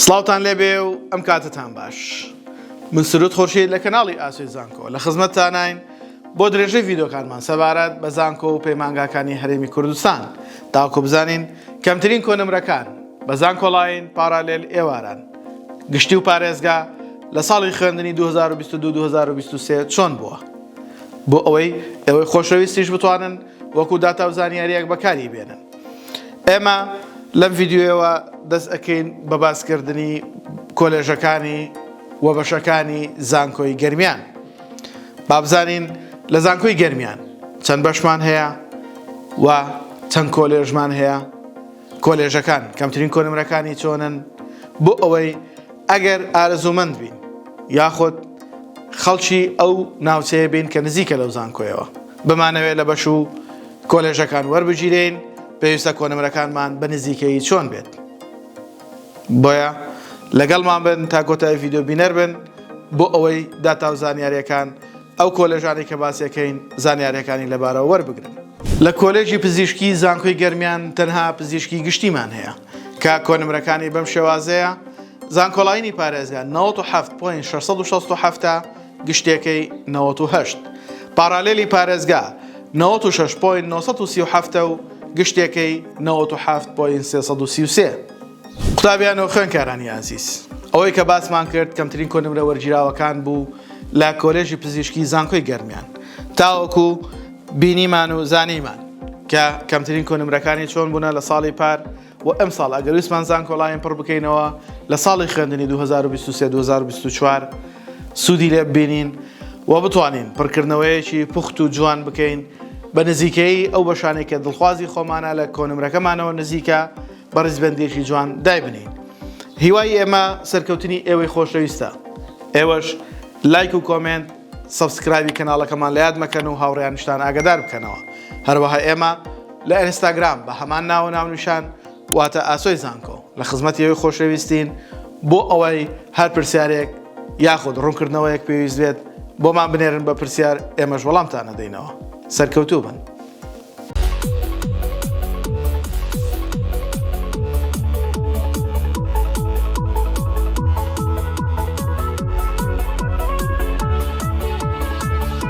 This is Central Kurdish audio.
سڵاوتان لێبێ و ئەم کاتتان باش. من سرود خۆرشید لە کەناڵی ئاسوی زانکۆ لە خزمەتتانین بۆ درێژەی ڤیدۆکانمان سەبارەت بە زانکۆ و پەیمانگاکانی هەرێمی کوردستان تاوەکو بزانین کەمترین کۆنمرەکان بە زانکۆڵاین پارالێل ئێواران گشتی و پارێزگا لە ساڵی خوێندنی 2022-2023 چۆن بووە بۆ ئەوەی خۆشەویستیش بتوانن وەکو داتا و زانیاریەک بەکاری بێنن. ئێمە لەم ڤیدیۆیەوە دەست ئەکەین بە باسکردنی کۆلێژەکانی و بەشەکانی زانکۆی گەرمیان. با بزانین لە زانکۆی گەرمیان چەند بەشمان هەیە و چەند کۆلێژمان هەیە، کۆلێژەکان کەمترین کۆنمرەکانی چۆنن، بۆ ئەوەی ئەگەر ئارەزومەند بین یاخود خەڵکی ئەو ناوچەیە بین کە نزیکە لەو زانکۆیەوە بمانەوێت لە بەش و کۆلێژەکان وەربگیرین، پێویستە کۆنمرەکانمان بە نزیکەیی چۆن بێت. بۆیە لەگەڵمان بن تا کۆتایی ڤیدیۆ بینەر بن بۆ ئەوەی داتا و زانیاریەکان ئەو کۆلێژانی کە باسیەکەین زانیاریەکانی لەبارەوە وەربگرن. لە کۆلێژی پزیشکی زانکۆی گەرمیان تەنها پزیشکی گشتیمان هەیە کە کۆنمرەکانی بەم شێوازەیە. زانکۆڵاینی پارێزگا 97.667 گشتێکەی 98، پارالێلی پارێزگا 96.937 و گشتێکەی 97.333. قوتابیان و خوێنکارانی عزیز، ئەوەی کە باسمان کرد کەمترین کۆنمرە وەرگیراوەکان بوو لە کۆلێژی پزیشکی زانکۆی گەرمیان تاوەکو بینیمان و زانیمان کە کەمترین کۆنمرەکانی چۆن بوونە لە ساڵی پار و ئەم ساڵ ئەگەر ویستمان زانکۆڵاین پڕ بکەینەوە لە ساڵی خوێندنی 2023-2024 سوودی لێ ببینین و بتوانین پڕکردنەوەیەکی پوخت و جوان بکەین بە نزیکەی ئەو بەشانێک کە دڵخوازی خۆمانە لە کۆنمرەکەمانەوە نزیکە بە ڕیزبەندێکی جوان دایبنین. هیوای ئێمە سەرکەوتنی ئێوەی خۆشەویستە. ئێوەش لایک و کۆمنت سەبسکرایبی کەناڵەکەمان لە یاد مەکەن و هاوڕێیانشتان ئاگادار بکەنەوە. هەروەها ئێمە لە ئینستاگرام بە هەمان ناو و ناونیشان واتە ئاسۆی زانکۆ لە خزمەتی ئێوەی خۆشەویستین بۆ ئەوەی هەر پرسیارێک یاخود ڕوونکردنەوەیەک پێویست بێت بۆمان بنێرن بە پرسیار، ئێمەش وەڵامتان نەدەینەوە. سەرکەوتوو بن.